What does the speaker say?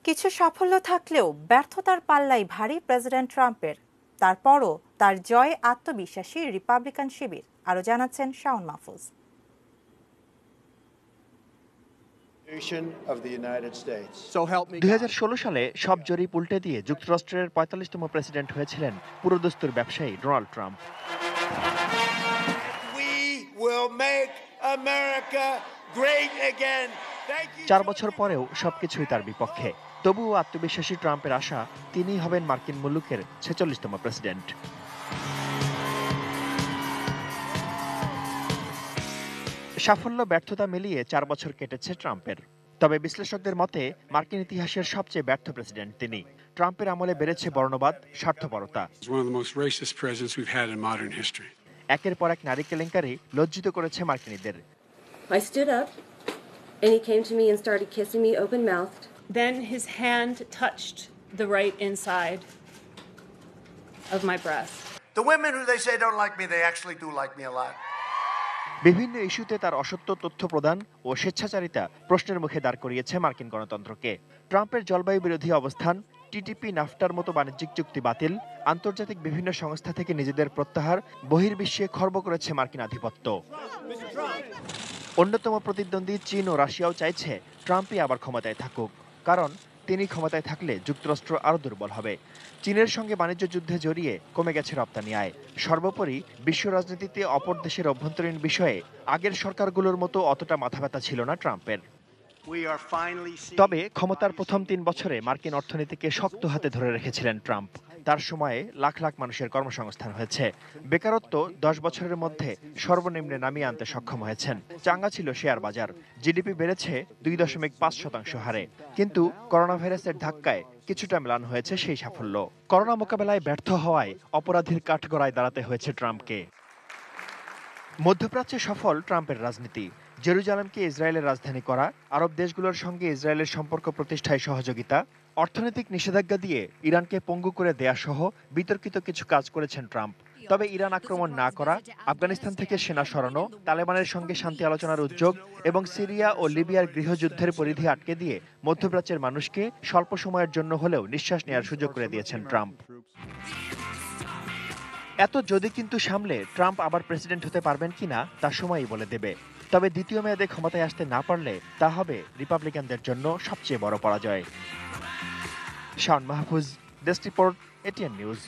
কিছু সাফল্য থাকলেও ব্যর্থতার পাল্লাই ভারী প্রেসিডেন্ট ট্রাম্পের। তারপরও তার জয়ে আত্মবিশ্বাসী রিপাবলিকান শিবির। আরও জানাচ্ছেন শাওন মাহফুজ। 2016 সালে সব জরিপ উল্টে দিয়ে যুক্তরাষ্ট্রের ৪৫তম প্রেসিডেন্ট হয়েছিলেন পুরোদস্তুর ব্যবসায়ী ডোনাল্ড ট্রাম্প। 4 বছর পরেও সবকিছুই তার বিপক্ষে। তবুও আত্মবিশ্বাসী ট্রাম্পের আশা তিনিই হবেন মার্কিন মুলুকের ৪৬তম প্রেসিডেন্ট। সাফল্য ব্যর্থতা মিলিয়ে 4 বছর কেটেছে ট্রাম্পের। তবে বিশ্লেষকদের মতে মার্কিন ইতিহাসের সবচেয়ে ব্যর্থ প্রেসিডেন্ট তিনি। ট্রাম্পের আমলে বেড়েছে বর্ণবাদ, স্বার্থপরতা। একের পর এক নারী কেলেঙ্কারি লজ্জিত করেছে মার্কিনীদের। I stood up and he came to me and started kissing me open-mouthed. Then his hand touched the right inside of my breast. The women who they say don't like me, they actually do like me a lot. বিভিন্ন ইস্যুতে তার অসত্য তথ্য প্রদান ও স্বেচ্ছাচারিতা প্রশ্নের মুখে দাঁড় করিয়েছে মার্কিন গণতন্ত্রকে। ট্রাম্পের জলবায়ু বিরোধী অবস্থান, টিটিপি, নাফটার মতো বাণিজ্যিক চুক্তি বাতিল, আন্তর্জাতিক বিভিন্ন সংস্থা থেকে নিজেদের প্রত্যাহার বহির্বিশ্বে খর্ব করেছে মার্কিন আধিপত্য। অন্যতম প্রতিদ্বন্দ্বী চীন ও রাশিয়াও চাইছে ট্রাম্পই আবার ক্ষমতায় থাকুক, কারণ তিনি ক্ষমতায় থাকলে যুক্তরাষ্ট্র আরও দুর্বল হবে। চীনের সঙ্গে বাণিজ্য যুদ্ধে জড়িয়ে কমে গেছে রপ্তানি আয়। সর্বোপরি বিশ্ব রাজনীতিতে অপর দেশের অভ্যন্তরীণ বিষয়ে আগের সরকারগুলোর মতো অতটা মাথাব্যথা ছিল না ট্রাম্পের। তবে ক্ষমতার প্রথম 3 বছরে মার্কিন অর্থনীতিকে শক্ত হাতে ধরে রেখেছিলেন ট্রাম্প। তার সময়ে লাখ লাখ মানুষের কর্মসংস্থান হয়েছে। বেকারত্ব 10 বছরের মধ্যে সর্বনিম্নে নামিয়ে আনতে সক্ষম হয়েছেন। চাঙ্গা ছিল শেয়ার বাজার। জিডিপি বেড়েছে 2.5% হারে। কিন্তু করোনা ভাইরাসের ধাক্কায় কিছুটা ম্লান হয়েছে সেই সাফল্য। করোনা মোকাবেলায় ব্যর্থ হওয়ায় অপরাধীর কাঠগড়ায় দাঁড়াতে হয়েছে ট্রাম্পকে। মধ্যপ্রাচ্যে সফল ট্রাম্পের রাজনীতি। জেরুজালেমকে ইসরায়েলের রাজধানী করা, আরব দেশগুলোর সঙ্গে ইসরায়েলের সম্পর্ক প্রতিষ্ঠায় সহযোগিতা, অর্থনৈতিক নিষেধাজ্ঞা দিয়ে ইরানকে পঙ্গু করে দেয়া সহ বিতর্কিত কিছু কাজ করেছেন ট্রাম্প। তবে ইরান আক্রমণ না করা, আফগানিস্তান থেকে সেনা সরানো, তালেবানের সঙ্গে শান্তি আলোচনার উদ্যোগ এবং সিরিয়া ও লিবিয়ার গৃহযুদ্ধের পরিধি আটকে দিয়ে মধ্যপ্রাচ্যের মানুষকে স্বল্প সময়ের জন্য হলেও নিঃশ্বাস নেওয়ার সুযোগ করে দিয়েছেন ট্রাম্প। এত যদি কিন্তু সামলে ট্রাম্প আবার প্রেসিডেন্ট হতে পারবেন কিনা তা সময়ই বলে দেবে। তবে দ্বিতীয় মেয়াদে ক্ষমতায় আসতে না পারলে তা হবে রিপাবলিকানদের জন্য সবচেয়ে বড় পরাজয়। Shaon Mahfuz, desk report, ATN news.